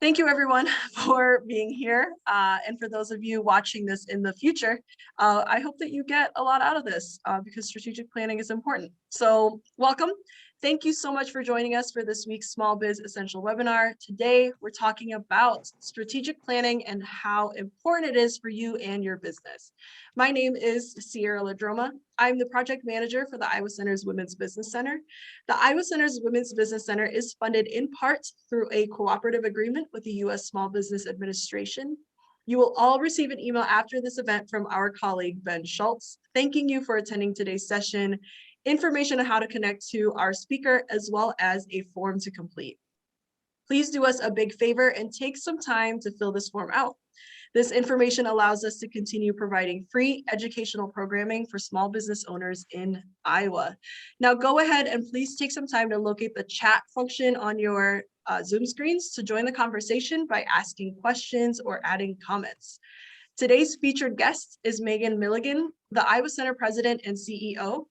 Thank you, everyone, for being here. And for those of you watching this in the future, I hope that you get a lot out of this because strategic planning is important. So welcome. Thank you so much for joining us for this week's Small Biz Essential webinar. Today, we're talking about strategic planning and how important it is for you and your business. My name is Sierra Ladroma. I'm the project manager for the Iowa Center's Women's Business Center. The Iowa Center's Women's Business Center is funded in part through a cooperative agreement with the U.S. Small Business Administration. You will all receive an email after this event from our colleague, Ben Schultz, thanking you for attending today's session, information on how to connect to our speaker, as well as a form to complete. Please do us a big favor and take some time to fill this form out. This information allows us to continue providing free educational programming for small business owners in Iowa. Now go ahead and please take some time to locate the chat function on your Zoom screens to join the conversation by asking questions or adding comments. Today's featured guest is Megan Milligan, the Iowa Center President and CEO.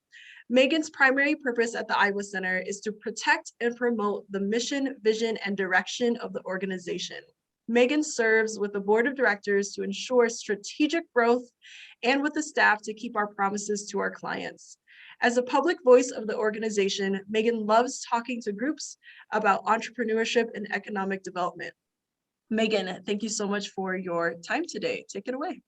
Megan's primary purpose at the Iowa Center is to protect and promote the mission, vision, and direction of the organization. Megan serves with the board of directors to ensure strategic growth and with the staff to keep our promises to our clients. As a public voice of the organization, Megan loves talking to groups about entrepreneurship and economic development. Megan, thank you so much for your time today. Take it away.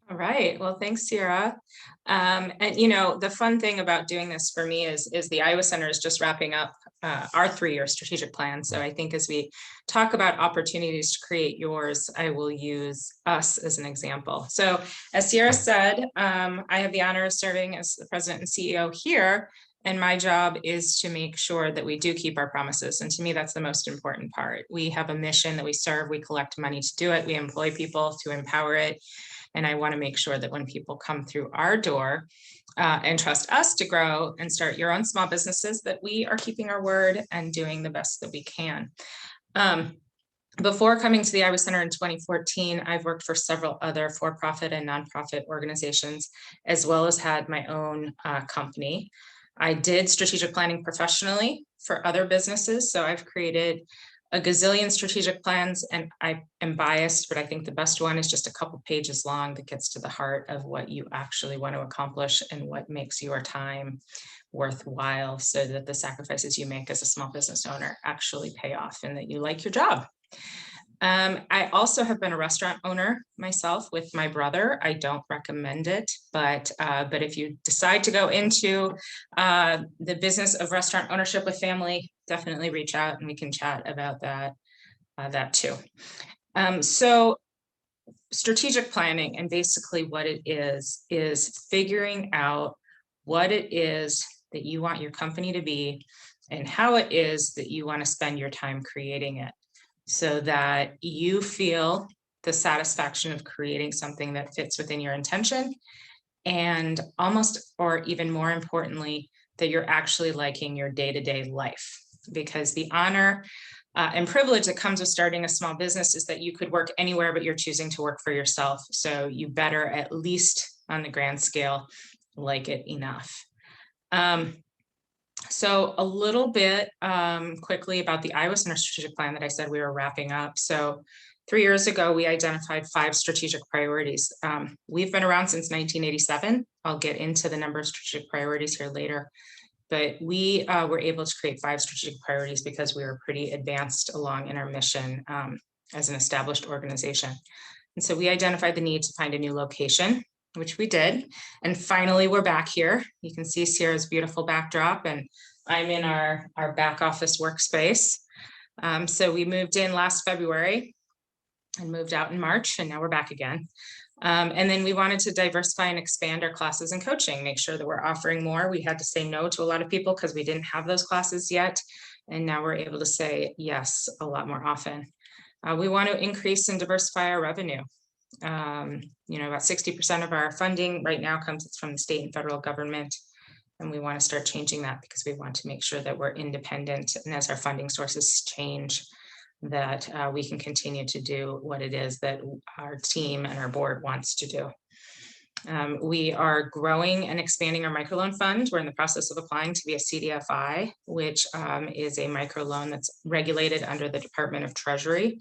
All right. Well, thanks, Sierra. And you know, the fun thing about doing this for me is the Iowa Center is just wrapping up our 3-year strategic plan. So I think as we talk about opportunities to create yours, I will use us as an example. So as Sierra said, I have the honor of serving as the president and CEO here. And my job is to make sure that we do keep our promises. And to me, that's the most important part. We have a mission that we serve. We collect money to do it. We employ people to empower it. And I want to make sure that when people come through our door and trust us to grow and start your own small businesses, that we are keeping our word and doing the best that we can. Before coming to the Iowa Center in 2014, I've worked for several other for-profit and nonprofit organizations, as well as had my own company. I did strategic planning professionally for other businesses. So I've created a gazillion strategic plans, and I am biased, but I think the best one is just a couple pages long that gets to the heart of what you actually want to accomplish and what makes your time worthwhile so that the sacrifices you make as a small business owner actually pay off and that you like your job. I also have been a restaurant owner myself with my brother. I don't recommend it, but if you decide to go into the business of restaurant ownership with family, definitely reach out and we can chat about that too. So strategic planning, and basically what it is figuring out what it is that you want your company to be and how it is that you want to spend your time creating it, so that you feel the satisfaction of creating something that fits within your intention, and almost, or even more importantly, that you're actually liking your day-to-day life. Because the honor and privilege that comes with starting a small business is that you could work anywhere, but you're choosing to work for yourself. So you better, at least on the grand scale, like it enough. So a little bit quickly about the Iowa Center strategic plan that I said we were wrapping up. So 3 years ago, we identified 5 strategic priorities. We've been around since 1987. I'll get into the number of strategic priorities here later. But we were able to create 5 strategic priorities because we were pretty advanced along in our mission as an established organization. And so we identified the need to find a new location, which we did. And finally, we're back here. You can see Sierra's beautiful backdrop, and I'm in our back office workspace. So we moved in last February and moved out in March, and now we're back again. And then we wanted to diversify and expand our classes and coaching, make sure that we're offering more. We had to say no to a lot of people because we didn't have those classes yet. And now we're able to say yes a lot more often. We want to increase and diversify our revenue. You know, about 60% of our funding right now comes from the state and federal government. And we want to start changing that because we want to make sure that we're independent. And as our funding sources change, that we can continue to do what it is that our team and our board wants to do. We are growing and expanding our microloan fund. We're in the process of applying to be a CDFI, which is a microloan that's regulated under the Department of Treasury.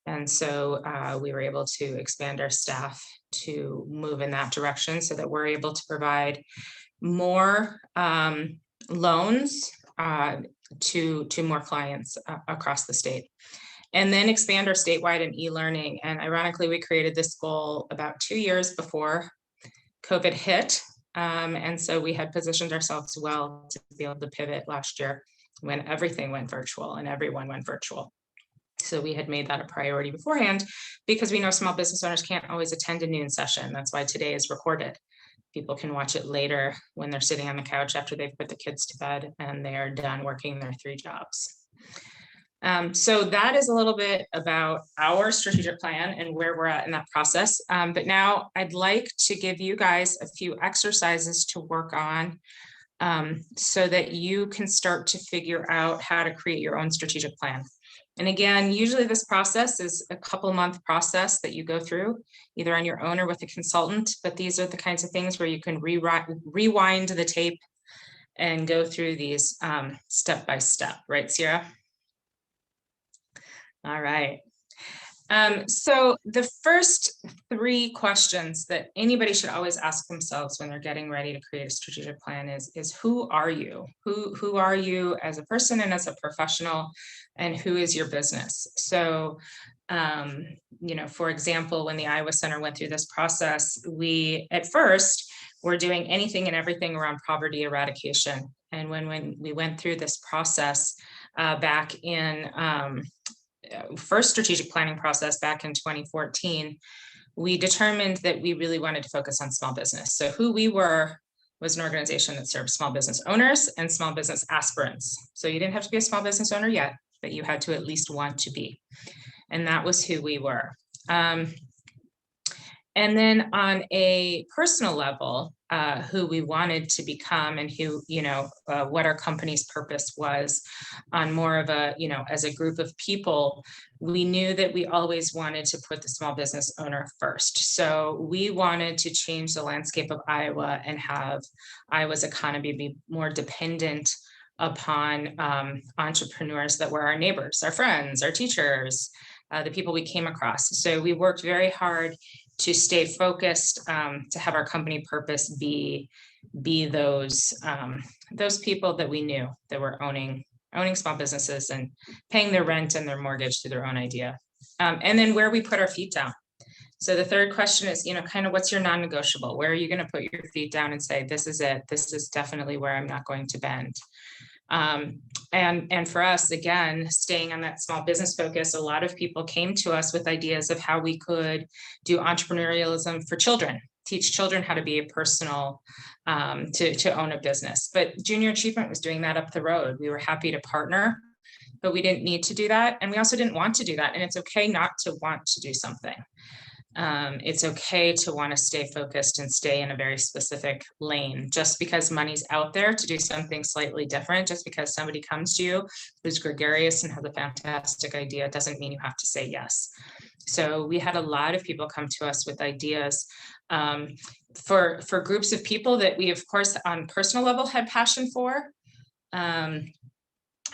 And so we were able to expand our staff to move in that direction so that we're able to provide more loans to more clients across the state. And then expand our statewide and e-learning. And ironically, we created this goal about 2 years before COVID hit. And so we had positioned ourselves well to be able to pivot last year when everything went virtual and everyone went virtual. So we had made that a priority beforehand because we know small business owners can't always attend a noon session. That's why today is recorded. People can watch it later when they're sitting on the couch after they've put the kids to bed and they are done working their 3 jobs. So that is a little bit about our strategic plan and where we're at in that process. But now I'd like to give you guys a few exercises to work on so that you can start to figure out how to create your own strategic plan. And again, usually this process is a couple-month process that you go through either on your own or with a consultant, but these are the kinds of things where you can rewind the tape and go through these step by step, right, Sierra? All right. So the first 3 questions that anybody should always ask themselves when they're getting ready to create a strategic plan is who are you? Who are you as a person and as a professional, and who is your business? So, you know, for example, when the Iowa Center went through this process, we at first were doing anything and everything around poverty eradication. And when we went through this process back in first strategic planning process back in 2014, we determined that we really wanted to focus on small business. So who we were was an organization that served small business owners and small business aspirants. So you didn't have to be a small business owner yet, but you had to at least want to be. And that was who we were. And then on a personal level, who we wanted to become and who, you know, what our company's purpose was on more of a, you know, as a group of people, we knew that we always wanted to put the small business owner first. So we wanted to change the landscape of Iowa and have Iowa's economy be more dependent upon entrepreneurs that were our neighbors, our friends, our teachers, the people we came across. So we worked very hard to stay focused, to have our company purpose be those people that we knew that were owning small businesses and paying their rent and their mortgage through their own idea. And then where we put our feet down. So the third question is, you know, kind of what's your non-negotiable? Where are you going to put your feet down and say, this is it. This is definitely where I'm not going to bend. And for us, again, staying on that small business focus, a lot of people came to us with ideas of how we could do entrepreneurialism for children, teach children how to be a personal, to own a business. But Junior Achievement was doing that up the road. We were happy to partner, but we didn't need to do that. And we also didn't want to do that. And it's okay not to want to do something. It's okay to want to stay focused and stay in a very specific lane. Just because money's out there to do something slightly different, just because somebody comes to you who's gregarious and has a fantastic idea, doesn't mean you have to say yes. So we had a lot of people come to us with ideas for groups of people that we, of course, on personal level had passion for.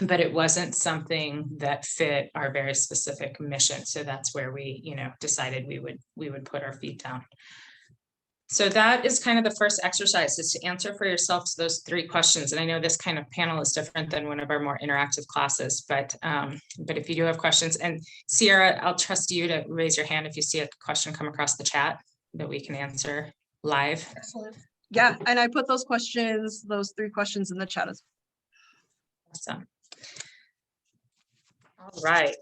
But it wasn't something that fit our very specific mission. So that's where we, you know, decided we would put our feet down. So that is kind of the first exercise, is to answer for yourselves those 3 questions. And I know this kind of panel is different than one of our more interactive classes, but if you do have questions, and Sierra, I'll trust you to raise your hand if you see a question come across the chat that we can answer live. Excellent. Yeah, and I put those 3 questions in the chat as well. Awesome. All right.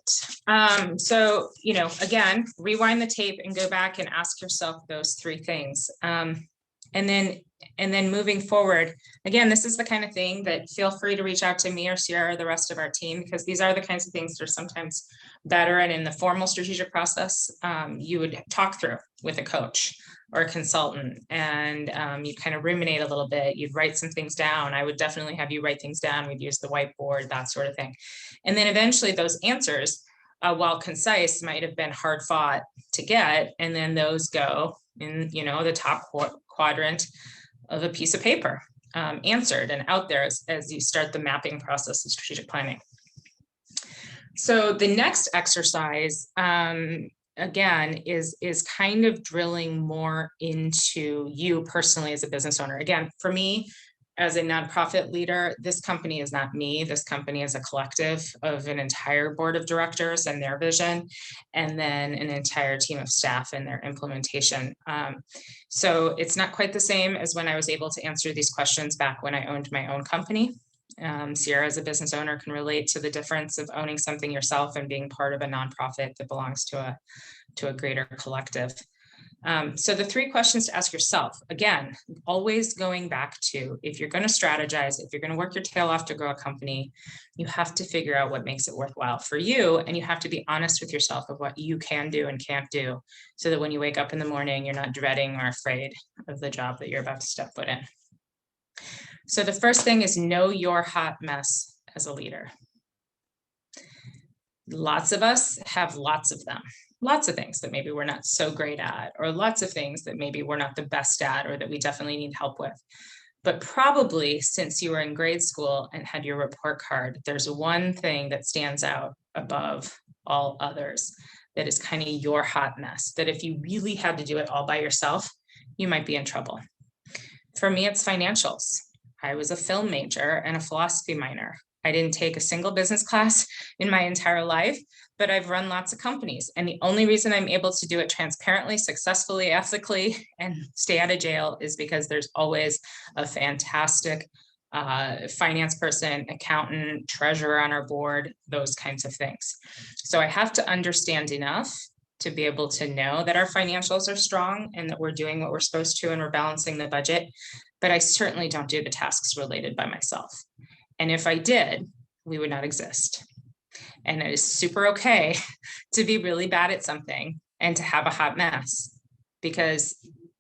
So, you know, again, rewind the tape and go back and ask yourself those 3 things. And then moving forward, again, this is the kind of thing that feel free to reach out to me or Sierra or the rest of our team, because these are the kinds of things that are sometimes better. And in the formal strategic process, you would talk through with a coach or a consultant, and you kind of ruminate a little bit. You'd write some things down. I would definitely have you write things down. We'd use the whiteboard, that sort of thing. And then eventually those answers, while concise, might have been hard fought to get. And then those go in, you know, the top quadrant of a piece of paper, answered and out there as you start the mapping process of strategic planning. So the next exercise, again, is kind of drilling more into you personally as a business owner. Again, for me, as a nonprofit leader, this company is not me. This company is a collective of an entire board of directors and their vision, and then an entire team of staff and their implementation. So it's not quite the same as when I was able to answer these questions back when I owned my own company. Sierra, as a business owner, can relate to the difference of owning something yourself and being part of a nonprofit that belongs to a greater collective. So the 3 questions to ask yourself, again, always going back to, if you're going to strategize, if you're going to work your tail off to grow a company, you have to figure out what makes it worthwhile for you. And you have to be honest with yourself of what you can do and can't do, so that when you wake up in the morning, you're not dreading or afraid of the job that you're about to step foot in. So the first thing is know your hot mess as a leader. Lots of us have lots of them. Lots of things that maybe we're not so great at, or lots of things that maybe we're not the best at, or that we definitely need help with. But probably since you were in grade school and had your report card, there's one thing that stands out above all others that is kind of your hot mess, that if you really had to do it all by yourself, you might be in trouble. For me, it's financials. I was a film major and a philosophy minor. I didn't take a single business class in my entire life, but I've run lots of companies. And the only reason I'm able to do it transparently, successfully, ethically, and stay out of jail is because there's always a fantastic finance person, accountant, treasurer on our board, those kinds of things. So I have to understand enough to be able to know that our financials are strong and that we're doing what we're supposed to and we're balancing the budget. But I certainly don't do the tasks related by myself. And if I did, we would not exist. And it is super okay to be really bad at something and to have a hot mess, because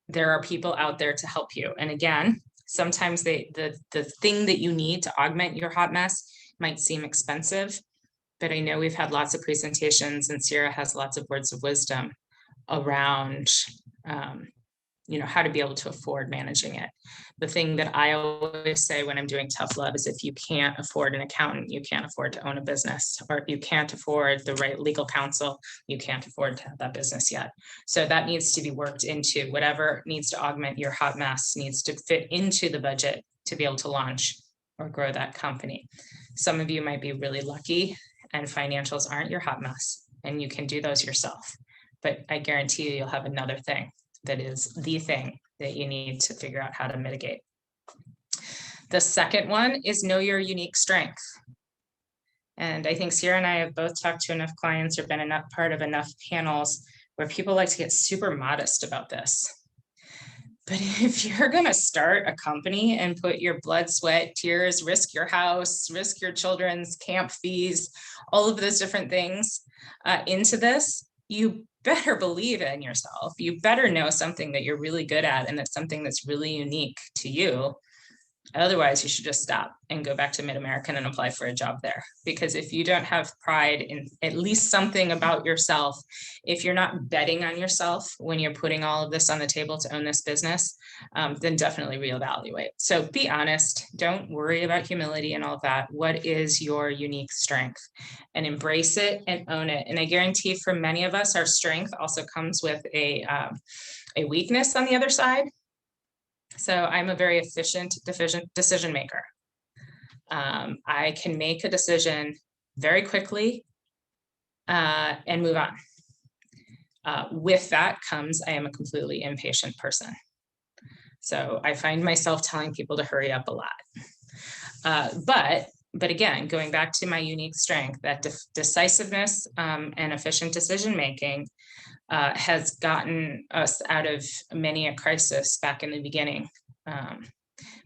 there are people out there to help you. And again, sometimes the thing that you need to augment your hot mess might seem expensive, but I know we've had lots of presentations, and Sierra has lots of words of wisdom around how to be able to afford managing it. The thing that I always say when I'm doing tough love is, if you can't afford an accountant, you can't afford to own a business, or if you can't afford the right legal counsel, you can't afford to have that business yet. So that needs to be worked into. Whatever needs to augment your hot mess needs to fit into the budget to be able to launch or grow that company. Some of you might be really lucky and financials aren't your hot mess, and you can do those yourself. But I guarantee you'll have another thing that is the thing that you need to figure out how to mitigate. The second one is know your unique strength. And I think Sierra and I have both talked to enough clients or been enough part of enough panels where people like to get super modest about this. But if you're going to start a company and put your blood, sweat, tears, risk your house, risk your children's camp fees, all of those different things into this, you better believe in yourself. You better know something that you're really good at and that's something that's really unique to you. Otherwise, you should just stop and go back to Mid-American and apply for a job there. Because if you don't have pride in at least something about yourself, if you're not betting on yourself when you're putting all of this on the table to own this business, then definitely reevaluate. So be honest. Don't worry about humility and all of that. What is your unique strength? And embrace it and own it. And I guarantee for many of us, our strength also comes with a weakness on the other side. So I'm a very efficient decision maker. I can make a decision very quickly and move on. With that comes, I am a completely impatient person. So I find myself telling people to hurry up a lot. But again, going back to my unique strength, that decisiveness and efficient decision making has gotten us out of many a crisis back in the beginning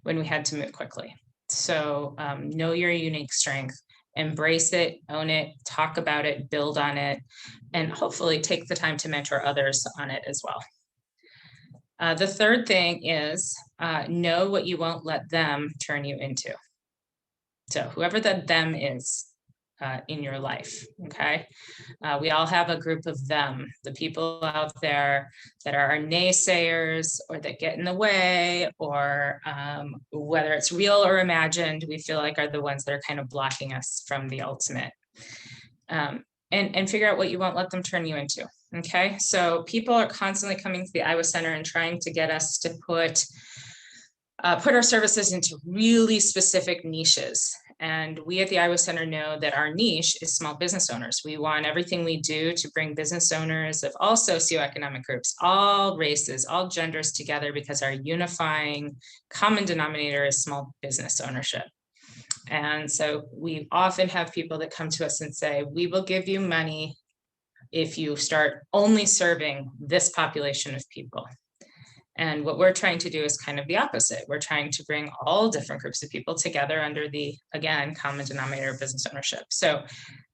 when we had to move quickly. So know your unique strength, embrace it, own it, talk about it, build on it, and hopefully take the time to mentor others on it as well. The third thing is know what you won't let them turn you into. So whoever that them is in your life, okay? We all have a group of them, the people out there that are our naysayers or that get in the way, or whether it's real or imagined, we feel like are the ones that are kind of blocking us from the ultimate. And figure out what you won't let them turn you into. Okay, so people are constantly coming to the Iowa Center and trying to get us to put our services into really specific niches. And we at the Iowa Center know that our niche is small business owners. We want everything we do to bring business owners of all socioeconomic groups, all races, all genders together, because our unifying common denominator is small business ownership. And so we often have people that come to us and say, we will give you money if you start only serving this population of people. And what we're trying to do is kind of the opposite. We're trying to bring all different groups of people together under the, again, common denominator of business ownership. So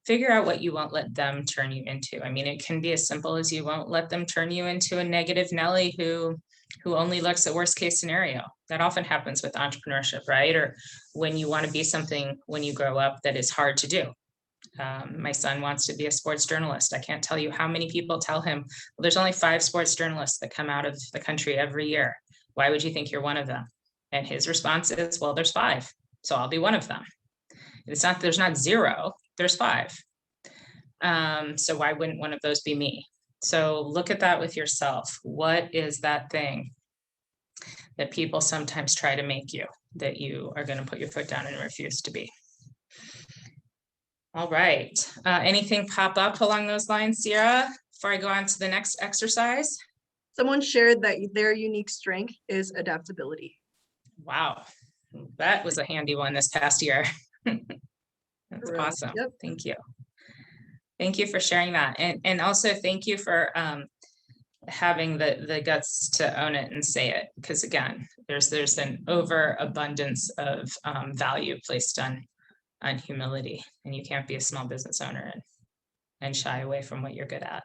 figure out what you won't let them turn you into. I mean, it can be as simple as you won't let them turn you into a negative Nelly who only looks at worst case scenario. That often happens with entrepreneurship, right? Or when you want to be something when you grow up that is hard to do. My son wants to be a sports journalist. I can't tell you how many people tell him, well, there's only 5 sports journalists that come out of the country every year. Why would you think you're one of them? And his response is, well, there's 5, so I'll be one of them. It's not, there's not 0, there's 5. So why wouldn't one of those be me? So look at that with yourself. What is that thing that people sometimes try to make you, that you are going to put your foot down and refuse to be? All right. Anything pop up along those lines, Sierra, before I go on to the next exercise? Someone shared that their unique strength is adaptability. Wow. That was a handy one this past year. That's Really? awesome. Yep. Thank you. Thank you for sharing that. And also thank you for having the guts to own it and say it. Because again, there's an overabundance of value placed on humility, and you can't be a small business owner and shy away from what you're good at.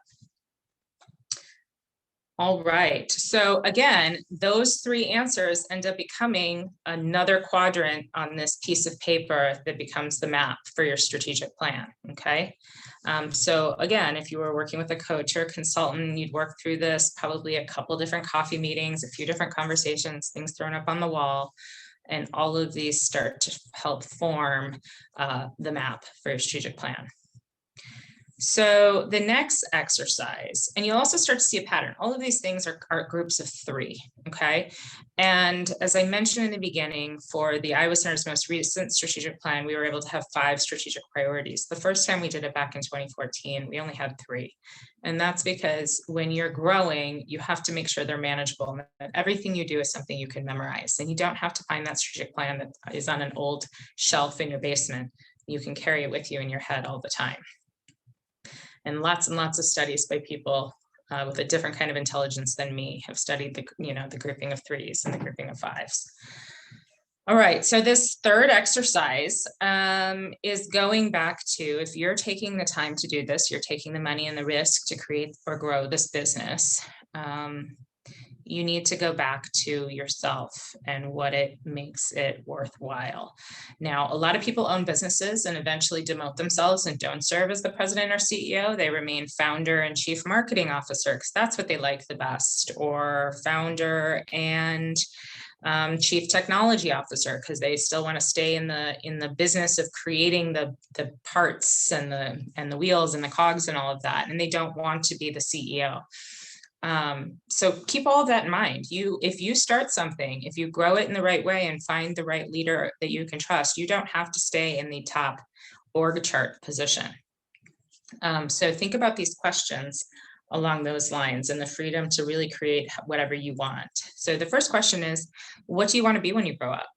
All right, so again, those 3 answers end up becoming another quadrant on this piece of paper that becomes the map for your strategic plan, okay? So again, if you were working with a coach or a consultant, you'd work through this, probably a couple different coffee meetings, a few different conversations, things thrown up on the wall. And all of these start to help form the map for your strategic plan. So the next exercise, and you'll also start to see a pattern. All of these things are groups of 3, okay? And as I mentioned in the beginning, for the Iowa Center's most recent strategic plan, we were able to have 5 strategic priorities. The first time we did it back in 2014, we only had 3. And that's because when you're growing, you have to make sure they're manageable. And everything you do is something you can memorize. And you don't have to find that strategic plan that is on an old shelf in your basement. You can carry it with you in your head all the time. And lots of studies by people with a different kind of intelligence than me have studied the grouping of 3s and the grouping of 5s. All right, so this third exercise is going back to, if you're taking the time to do this, you're taking the money and the risk to create or grow this business. You need to go back to yourself and what it makes it worthwhile. Now, a lot of people own businesses and eventually demote themselves and don't serve as the president or CEO. They remain founder and chief marketing officer because that's what they like the best, or founder and chief technology officer because they still want to stay in the business of creating the parts and the wheels and the cogs and all of that, and they don't want to be the CEO. So keep all of that in mind. If you start something, if you grow it in the right way and find the right leader that you can trust, you don't have to stay in the top org chart position. So think about these questions along those lines and the freedom to really create whatever you want. So the first question is, what do you want to be when you grow up?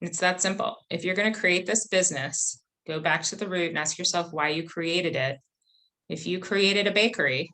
It's that simple. If you're going to create this business, go back to the root and ask yourself why you created it. If you created a bakery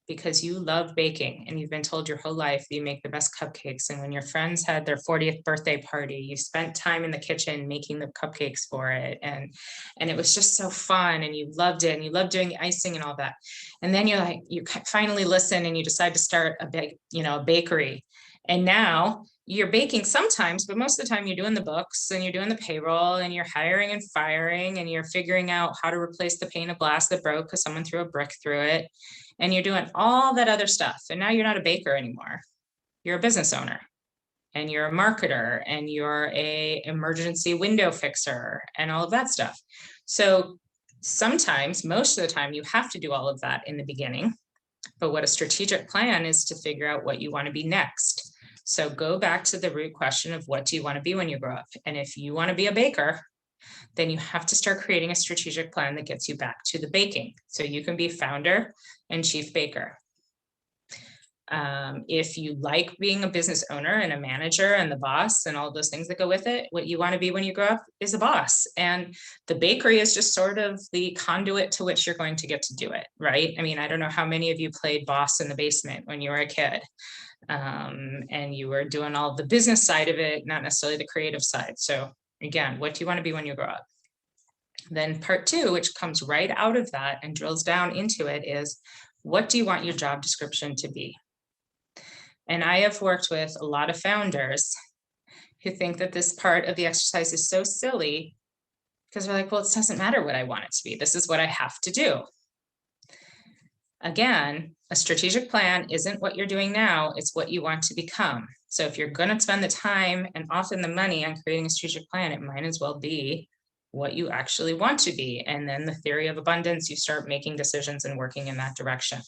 because you love baking and you've been told your whole life that you make the best cupcakes, and when your friends had their 40th birthday party, you spent time in the kitchen making the cupcakes for it, and it was just so fun, and you loved it, and you loved doing the icing and all that, and then you finally listen and you decide to start a bakery, and now you're baking sometimes, but most of the time you're doing the books and you're doing the payroll and you're hiring and firing and you're figuring out how to replace the pane of glass that broke because someone threw a brick through it. And you're doing all that other stuff. And now you're not a baker anymore. You're a business owner and you're a marketer and you're a emergency window fixer and all of that stuff. So sometimes, most of the time, you have to do all of that in the beginning. But what a strategic plan is to figure out what you want to be next. So go back to the root question of what do you want to be when you grow up? And if you want to be a baker, then you have to start creating a strategic plan that gets you back to the baking. So you can be founder and chief baker. If you like being a business owner and a manager and the boss and all those things that go with it, what you want to be when you grow up is a boss. And the bakery is just sort of the conduit to which you're going to get to do it, right? I mean, I don't know how many of you played boss in the basement when you were a kid. And you were doing all the business side of it, not necessarily the creative side. So again, what do you want to be when you grow up? Then part two, which comes right out of that and drills down into it, is what do you want your job description to be? And I have worked with a lot of founders who think that this part of the exercise is so silly because they're like, well, it doesn't matter what I want it to be. This is what I have to do. Again, a strategic plan isn't what you're doing now, it's what you want to become. So if you're going to spend the time and often the money on creating a strategic plan, it might as well be what you actually want to be. And then the theory of abundance, you start making decisions and working in that direction.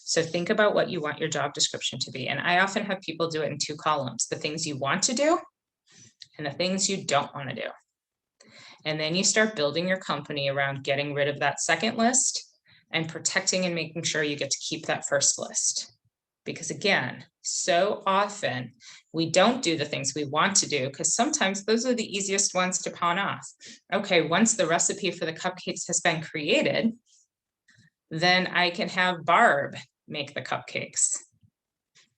So think about what you want your job description to be. And I often have people do it in two columns, the things you want to do and the things you don't want to do. And then you start building your company around getting rid of that second list and protecting and making sure you get to keep that first list. Because again, so often we don't do the things we want to do because sometimes those are the easiest ones to pawn off. Okay, once the recipe for the cupcakes has been created, then I can have Barb make the cupcakes.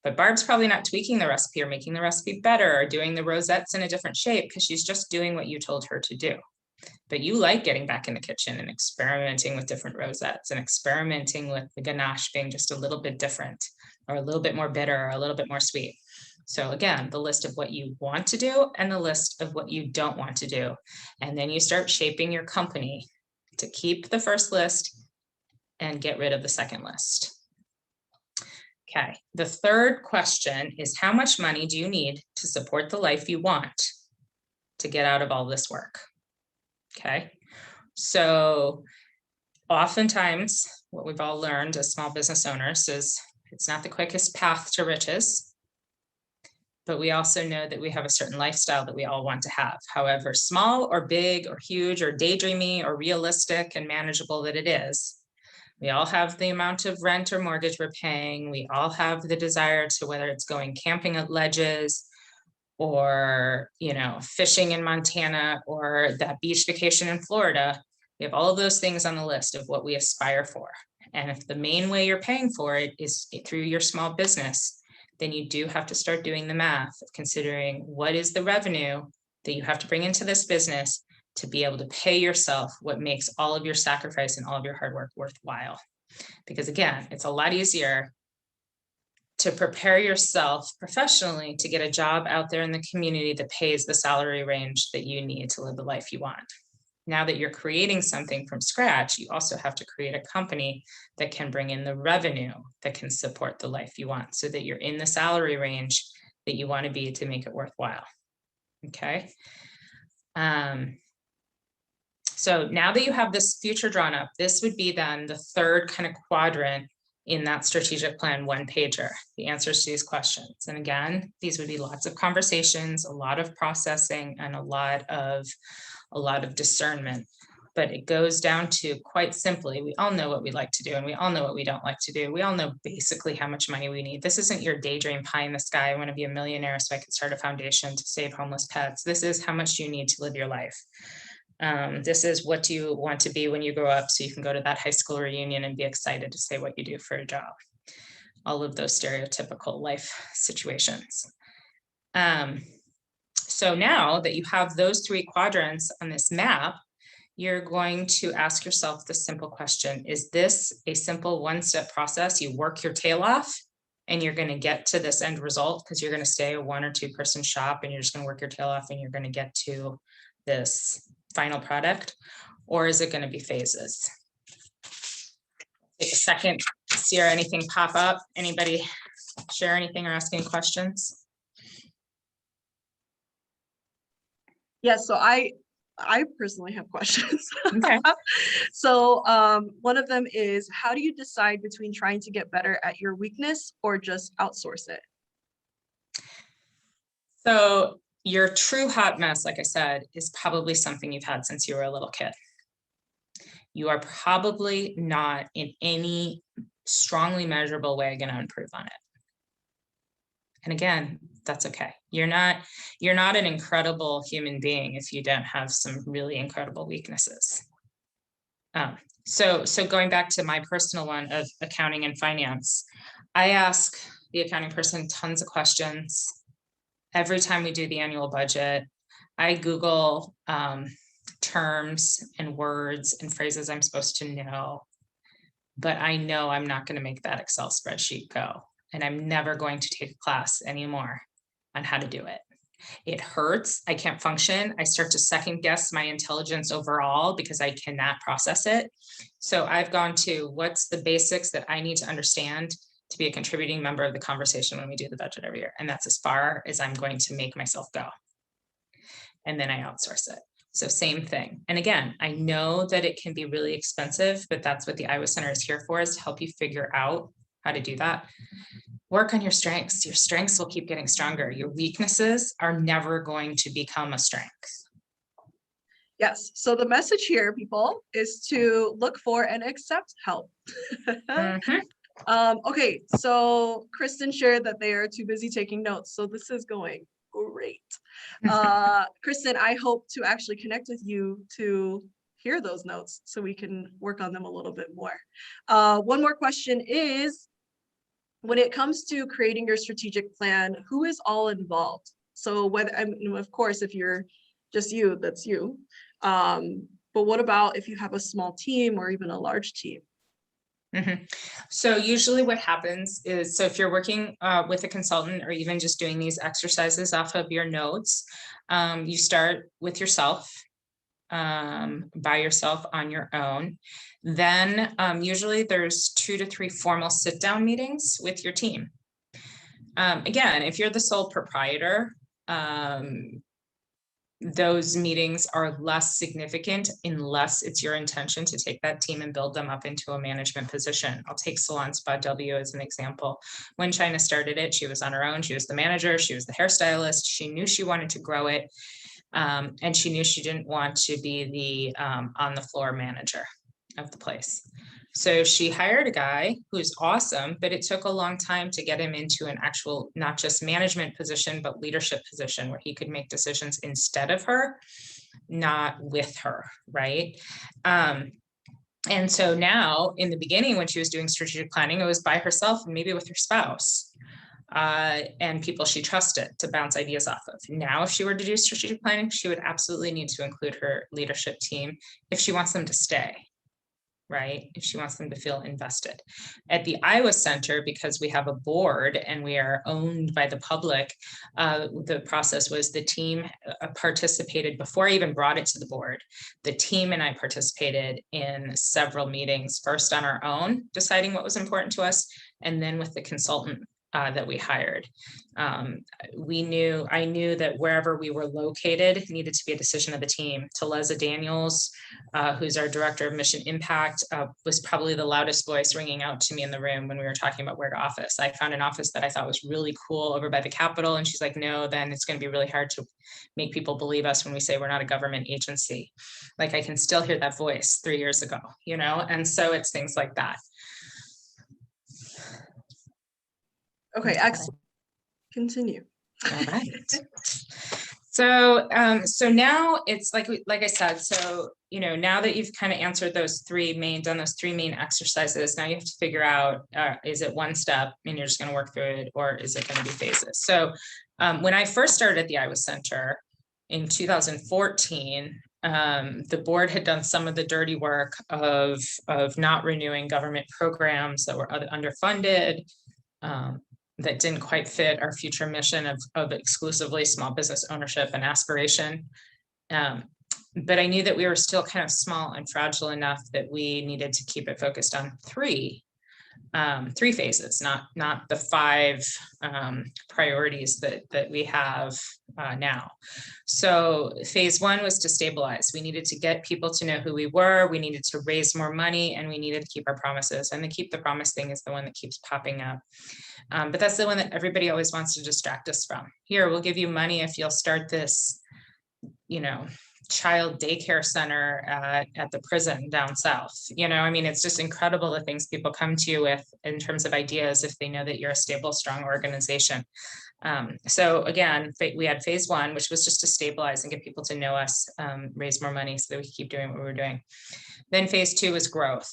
But Barb's probably not tweaking the recipe or making the recipe better or doing the rosettes in a different shape because she's just doing what you told her to do. But you like getting back in the kitchen and experimenting with different rosettes and experimenting with the ganache being just a little bit different or a little bit more bitter or a little bit more sweet. So again, the list of what you want to do and the list of what you don't want to do. And then you start shaping your company to keep the first list and get rid of the second list. Okay, the third question is how much money do you need to support the life you want to get out of all this work? Okay, so oftentimes what we've all learned as small business owners is it's not the quickest path to riches, but we also know that we have a certain lifestyle that we all want to have, however small or big or huge or daydreamy or realistic and manageable that it is. We all have the amount of rent or mortgage we're paying. We all have the desire to, whether it's going camping at ledges or, you know, fishing in Montana or that beach vacation in Florida. We have all of those things on the list of what we aspire for. And if the main way you're paying for it is through your small business, then you do have to start doing the math of considering what is the revenue that you have to bring into this business to be able to pay yourself what makes all of your sacrifice and all of your hard work worthwhile. Because again, it's a lot easier to prepare yourself professionally to get a job out there in the community that pays the salary range that you need to live the life you want. Now that you're creating something from scratch, you also have to create a company that can bring in the revenue that can support the life you want so that you're in the salary range that you want to be to make it worthwhile. Okay. So now that you have this future drawn up, this would be then the third kind of quadrant in that strategic plan one pager, the answers to these questions. And again, these would be lots of conversations, a lot of processing, and a lot of discernment. But it goes down to, quite simply, we all know what we like to do and we all know what we don't like to do. We all know basically how much money we need. This isn't your daydream pie in the sky. I want to be a millionaire so I can start a foundation to save homeless pets. This is how much you need to live your life. This is what you want to be when you grow up so you can go to that high school reunion and be excited to say what you do for a job. All of those stereotypical life situations. So now that you have those three quadrants on this map, you're going to ask yourself the simple question, is this a simple one-step process? You work your tail off and you're going to get to this end result because you're going to stay a 1 or 2 person shop and you're just going to work your tail off and you're going to get to this final product, or is it going to be phases? Take a second to see anything pop up. Anybody share anything or ask any questions? Yes, so I I personally have questions. Okay. So one of them is, how do you decide between trying to get better at your weakness or just outsource it? So your true hot mess, like I said, is probably something you've had since you were a little kid. You are probably not in any strongly measurable way going to improve on it. And again, that's okay. You're not an incredible human being if you don't have some really incredible weaknesses. So going back to my personal one of accounting and finance, I ask the accounting person tons of questions. Every time we do the annual budget, I Google terms and words and phrases I'm supposed to know, but I know I'm not going to make that Excel spreadsheet go. And I'm never going to take a class anymore on how to do it. It hurts. I can't function. I start to second guess my intelligence overall because I cannot process it. So I've gone to what's the basics that I need to understand to be a contributing member of the conversation when we do the budget every year. And that's as far as I'm going to make myself go. And then I outsource it. So same thing. And again, I know that it can be really expensive, but that's what the Iowa Center is here for, is to help you figure out how to do that. Work on your strengths. Your strengths will keep getting stronger. Your weaknesses are never going to become a strength. Yes. So the message here, people, is to look for and accept help. Okay. So Kristen shared that they are too busy taking notes. So this is going great. Kristen, I hope to actually connect with you to hear those notes so we can work on them a little bit more. One more question is, when it comes to creating your strategic plan, who is all involved? So whether, I mean, of course, if you're just you, that's you. But what about if you have a small team or even a large team? So usually what happens is, so if you're working with a consultant or even just doing these exercises off of your notes, you start with yourself, by yourself on your own. Then usually there's 2 to 3 formal sit-down meetings with your team. Again, if you're the sole proprietor, those meetings are less significant unless it's your intention to take that team and build them up into a management position. I'll take Salon Spa W as an example. When China started it, she was on her own. She was the manager. She was the hairstylist. She knew she wanted to grow it. And she knew she didn't want to be the on the floor manager of the place. So she hired a guy who's awesome, but it took a long time to get him into an actual, not just management position, but leadership position where he could make decisions instead of her, not with her, right? And so now in the beginning, when she was doing strategic planning, it was by herself and maybe with her spouse. And people she trusted to bounce ideas off of. Now, if she were to do strategic planning, she would absolutely need to include her leadership team if she wants them to stay, right? If she wants them to feel invested. At the Iowa Center, because we have a board and we are owned by the public, the process was the team participated before I even brought it to the board. The team and I participated in several meetings, first on our own, deciding what was important to us, and then with the consultant that we hired. I knew that wherever we were located needed to be a decision of the team. Taleza Daniels, who's our director of mission impact, was probably the loudest voice ringing out to me in the room when we were talking about where to office. I found an office that I thought was really cool over by the Capitol, and she's like, no, then it's going to be really hard to make people believe us when we say we're not a government agency. Like, I can still hear that voice 3 years ago, and so it's things like that. Okay, excellent. Continue. All right. So now it's like I said, so, now that you've kind of answered done those 3 main exercises, now you have to figure out, is it one step and you're just going to work through it, or is it going to be phases? So when I first started at the Iowa Center in 2014, the board had done some of the dirty work of not renewing government programs that were underfunded, that didn't quite fit our future mission of exclusively small business ownership and aspiration. But I knew that we were still kind of small and fragile enough that we needed to keep it focused on 3 3 phases, not the 5 priorities that we have now. So phase 1 was to stabilize. We needed to get people to know who we were. We needed to raise more money, and we needed to keep our promises. And the keep the promise thing is the one that keeps popping up. But that's the one that everybody always wants to distract us from. Here, we'll give you money if you'll start this, child daycare center at the prison down south. I mean, it's just incredible the things people come to you with in terms of ideas if they know that you're a stable, strong organization. So again, we had phase 1, which was just to stabilize and get people to know us, raise more money so that we could keep doing what we were doing. Then phase 2 was growth.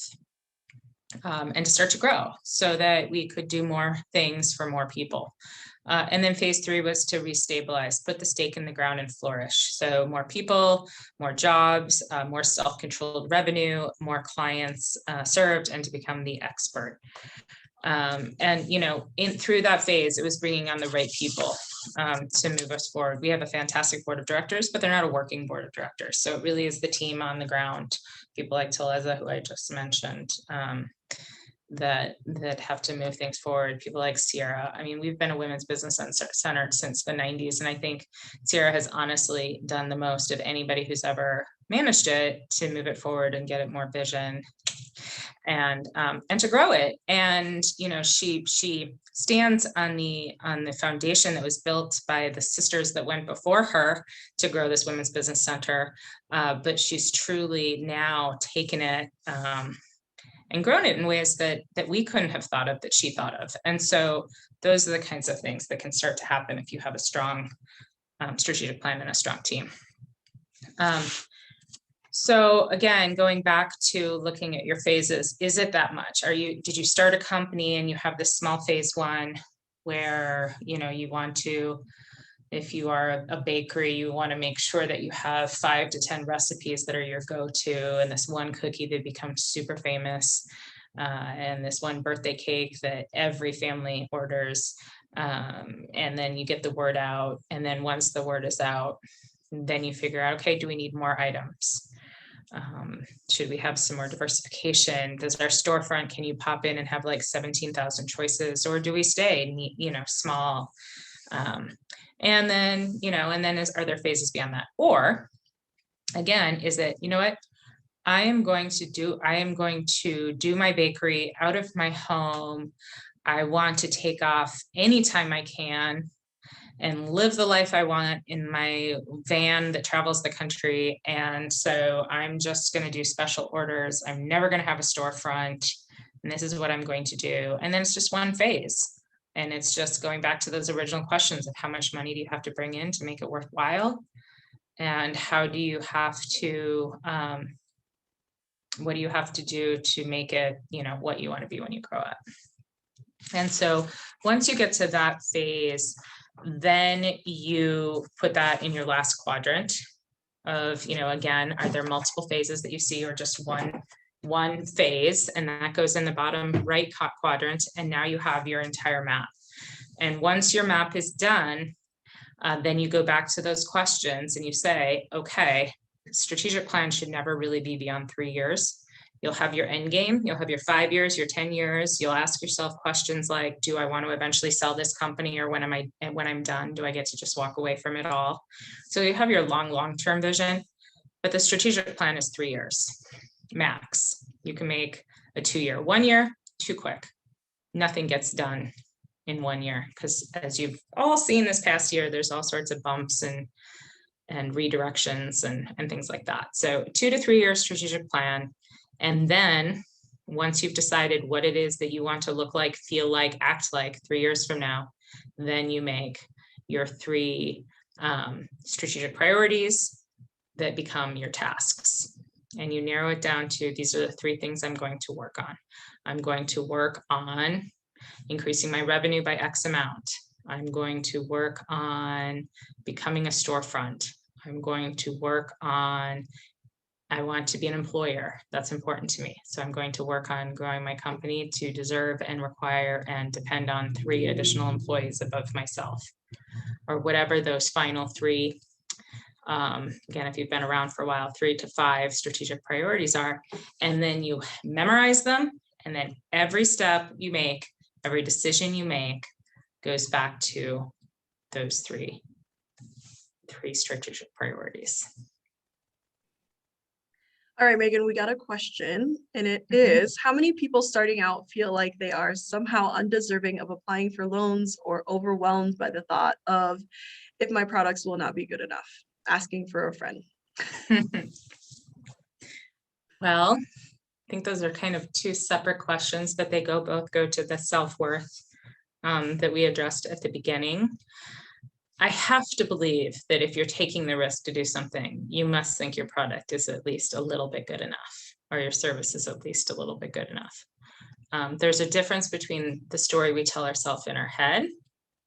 And to start to grow so that we could do more things for more people. And then phase 3 was to restabilize, put the stake in the ground and flourish. So more people, more jobs, more self-controlled revenue, more clients served, and to become the expert. And through that phase, it was bringing on the right people to move us forward. We have a fantastic board of directors, but they're not a working board of directors. So it really is the team on the ground, people like Taleza, who I just mentioned, that have to move things forward. People like Sierra. I mean, we've been a women's business center since the 90s, and I think Sierra has honestly done the most of anybody who's ever managed it to move it forward and get it more vision and to grow it. And she stands on the foundation that was built by the sisters that went before her to grow this women's business center. But she's truly now taken it and grown it in ways that we couldn't have thought of, that she thought of. And so those are the kinds of things that can start to happen if you have a strong strategic plan and a strong team. So again, going back to looking at your phases, is it that much? Did you start a company and you have this small phase 1 where, you want to, if you are a bakery, you want to make sure that you have 5 to 10 recipes that are your go-to, and this one cookie that becomes super famous, and this one birthday cake that every family orders, and then you get the word out. And then once the word is out, then you figure out, okay, do we need more items? Should we have some more diversification? Does our storefront, can you pop in and have like 17,000 choices, or do we stay, small? And then, are there phases beyond that? Or again, is it, what? I am going to do my bakery out of my home. I want to take off anytime I can and live the life I want in my van that travels the country. And so I'm just going to do special orders. I'm never going to have a storefront. And this is what I'm going to do. And then it's just one phase. And it's just going back to those original questions of how much money do you have to bring in to make it worthwhile? And how do you have to, what do you have to do to make it, what you want to be when you grow up? And so once you get to that phase, then you put that in your last quadrant of, again, are there multiple phases that you see, or just one phase? And that goes in the bottom right quadrant. And now you have your entire map. And once your map is done, then you go back to those questions and you say, okay, strategic plan should never really be beyond 3 years. You'll have your end game, you'll have your 5 years, your 10 years. You'll ask yourself questions like, do I want to eventually sell this company, or when I'm done, do I get to just walk away from it all? So you have your long-term vision, but the strategic plan is 3 years max. You can make a 2 year. 1 year, too quick. Nothing gets done in 1 year, because as you've all seen this past year, there's all sorts of bumps and redirections and things like that. So 2 to 3 year strategic plan. And then once you've decided what it is that you want to look like, feel like, act like 3 years from now, then you make your 3 strategic priorities that become your tasks. And you narrow it down to, these are the 3 things I'm going to work on. I'm going to work on increasing my revenue by X amount. I'm going to work on becoming a storefront. I'm going to work on, I want to be an employer. That's important to me. So I'm going to work on growing my company to deserve and require and depend on 3 additional employees above myself, or whatever those final 3, again, if you've been around for a while, 3 to 5 strategic priorities are. And then you memorize them And then every step you make, every decision you make goes back to those three strategic priorities. All right, Megan, we got a question, and it Mhm. is, how many people starting out feel like they are somehow undeserving of applying for loans or overwhelmed by the thought of, if my products will not be good enough, asking for a friend? Well, I think those are kind of two separate questions, but they both go to the self-worth that we addressed at the beginning. I have to believe that if you're taking the risk to do something, you must think your product is at least a little bit good enough, or your service is at least a little bit good enough. There's a difference between the story we tell ourselves in our head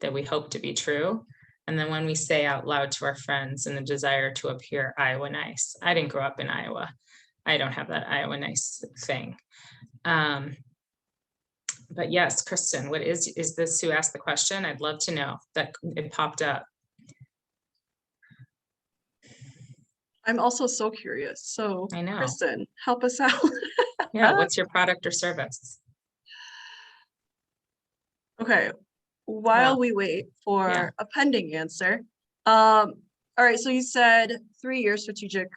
that we hope to be true, and then when we say out loud to our friends and the desire to appear Iowa nice. I didn't grow up in Iowa. I don't have that Iowa nice thing. But yes, Kristen, what is this who asked the question? I'd love to know. That it popped up. I'm also so curious. So, I know. Kristen, help us out. Yeah, what's your product or service? Okay, while Well, we wait for yeah. a pending answer, all right, so you said 3-year strategic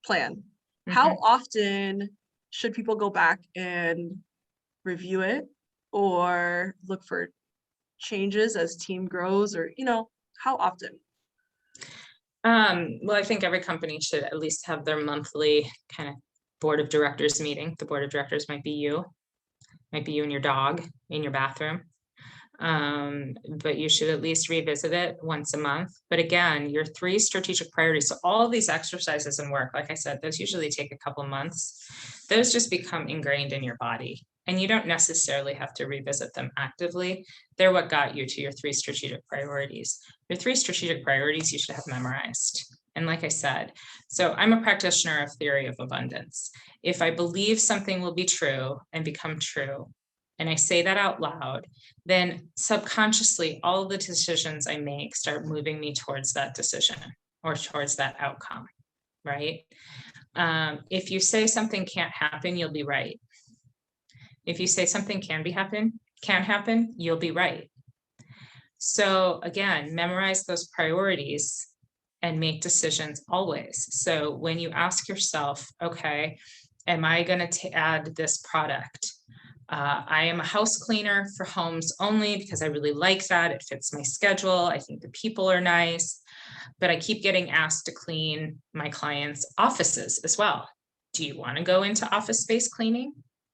plan. How Mhm. often should people go back and review it or look for changes as team grows, or, how often? Well, I think every company should at least have their monthly kind of board of directors meeting. The board of directors might be you and your dog in your bathroom. But you should at least revisit it once a month. But again, your 3 strategic priorities. So all these exercises and work, like I said, those usually take a couple months. Those just become ingrained in your body. And you don't necessarily have to revisit them actively. They're what got you to your 3 strategic priorities. Your 3 strategic priorities you should have memorized. And like I said, so I'm a practitioner of theory of abundance. If I believe something will be true and become true, and I say that out loud, then subconsciously all of the decisions I make start moving me towards that decision or towards that outcome, right? If you say something can't happen, you'll be right. If you say something can't happen, you'll be right. So again, memorize those priorities and make decisions always. So when you ask yourself, okay, am I going to add this product? I am a house cleaner for homes only because I really like that. It fits my schedule. I think the people are nice, but I keep getting asked to clean my clients' offices as well. Do you want to go into office space cleaning?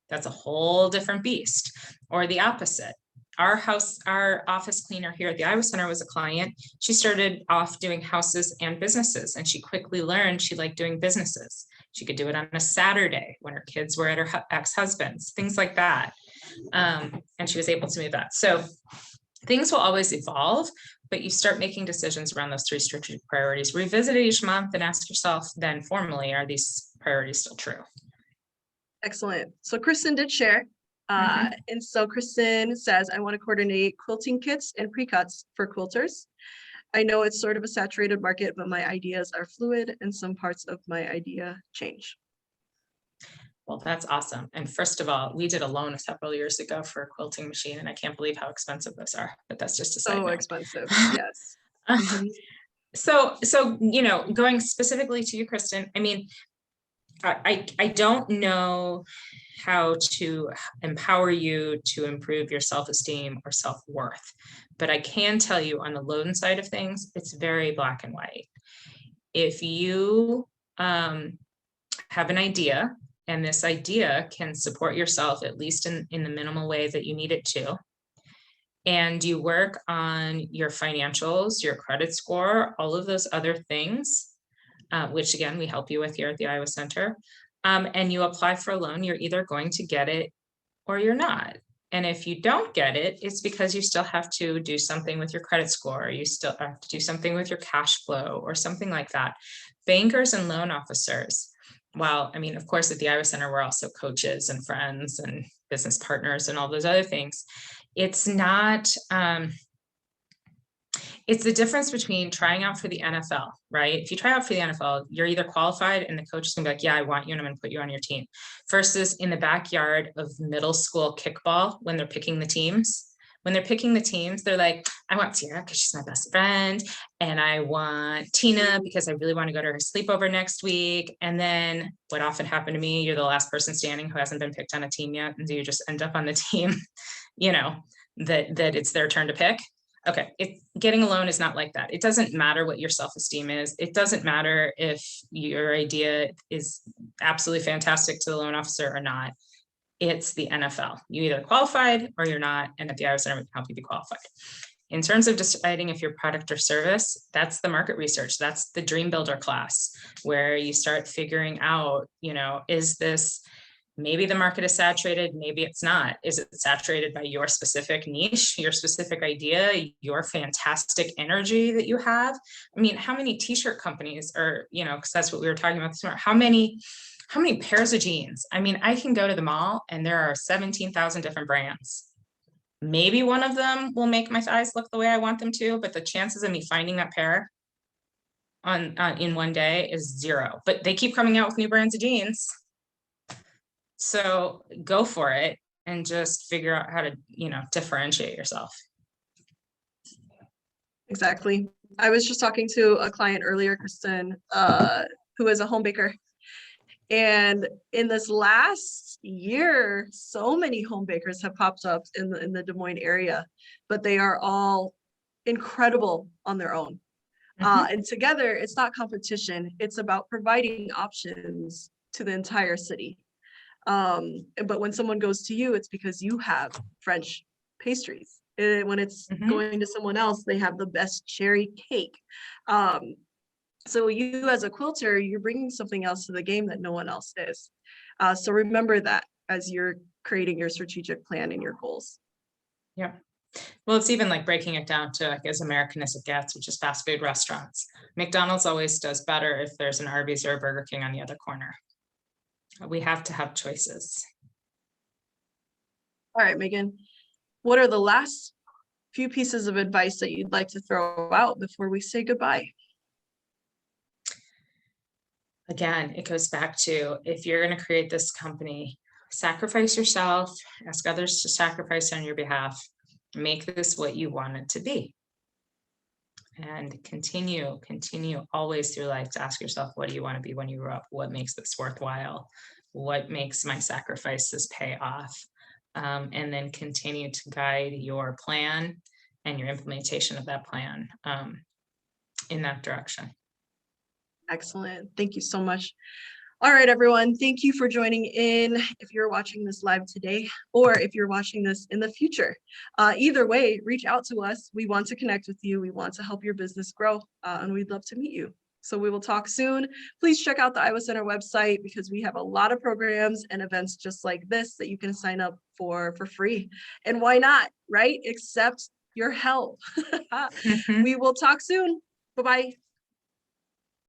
That's a whole different beast. Or the opposite. Our office cleaner here at the Iowa Center was a client. She started off doing houses and businesses, and she quickly learned she liked doing businesses. She could do it on a Saturday when her kids were at her ex-husband's, things like that. And she was able to move that. So things will always evolve, but you start making decisions around those 3 strategic priorities. Revisit it each month and ask yourself then formally, are these priorities still true? Excellent. So Kristen did share. And so Kristen says, I want to coordinate quilting kits and pre-cuts for quilters. I know it's sort of a saturated market, but my ideas are fluid and some parts of my idea change. Well, that's awesome. And first of all, we did a loan several years ago for a quilting machine, and I can't believe how expensive those are, but that's just a side So note. expensive. Yes. Mhm. So, going specifically to you, Kristen, I mean, I don't know how to empower you to improve your self-esteem or self-worth, but I can tell you on the loan side of things, it's very black and white. If you have an idea and this idea can support yourself, at least in the minimal way that you need it to, and you work on your financials, your credit score, all of those other things, which again, we help you with here at the Iowa Center, and you apply for a loan, you're either going to get it or you're not. And if you don't get it, it's because you still have to do something with your credit score, or you still have to do something with your cash flow or something like that. Bankers and loan officers, well, I mean, of course, at the Iowa Center, we're also coaches and friends and business partners and all those other things. It's not, It's the difference between trying out for the NFL, right? If you try out for the NFL, you're either qualified and the coach is gonna be like, yeah, I want you and I'm gonna put you on your team. Versus in the backyard of middle school kickball when they're picking the teams. When they're picking the teams, they're like, I want Tiara because she's my best friend. And I want Tina because I really want to go to her sleepover next week. And then what often happened to me, you're the last person standing who hasn't been picked on a team yet. And so you just end up on the team, you know, that it's their turn to pick. Okay, getting a loan is not like that. It doesn't matter what your self-esteem is. It doesn't matter if your idea is absolutely fantastic to the loan officer or not. It's the NFL. You either qualified or you're not, and at the Iowa Center we can help you be qualified. In terms of deciding if your product or service, that's the market research. That's the dream builder class where you start figuring out, is this, maybe the market is saturated, maybe it's not. Is it saturated by your specific niche, your specific idea, your fantastic energy that you have? I mean, how many t-shirt companies are, because that's what we were talking about this morning, how many pairs of jeans? I mean, I can go to the mall and there are 17,000 different brands. Maybe one of them will make my thighs look the way I want them to, but the chances of me finding that pair in one day is 0. But they keep coming out with new brands of jeans. So go for it and just figure out how to, differentiate yourself. Exactly. I was just talking to a client earlier, Kristen, who is a home baker. And in this last year, so many home bakers have popped up in the Des Moines area, but they are all incredible on their own. And together, it's not competition. It's about providing options to the entire city. But when someone goes to you, it's because you have French pastries. And when it's going to someone else, they have the best cherry cake. So you as a quilter, you're bringing something else to the game that no one else is. So remember that as you're creating your strategic plan and your goals. Yeah. Well, it's even like breaking it down to as American as it gets, which is fast food restaurants. McDonald's always does better if there's an Arby's or a Burger King on the other corner. We have to have choices. All right, Megan, what are the last few pieces of advice that you'd like to throw out before we say goodbye? Again, it goes back to, if you're going to create this company, sacrifice yourself, ask others to sacrifice on your behalf, make this what you want it to be. And continue always through life to ask yourself, what do you want to be when you grow up? What makes this worthwhile? What makes my sacrifices pay off? And then continue to guide your plan and your implementation of that plan in that direction. Excellent. Thank you so much. All right, everyone. Thank you for joining in. If you're watching this live today, or if you're watching this in the future, either way, reach out to us. We want to connect with you. We want to help your business grow, and we'd love to meet you. So we will talk soon. Please check out the Iowa Center website because we have a lot of programs and events just like this that you can sign up for free. And why not, right? Accept your help. We will talk soon. Bye-bye.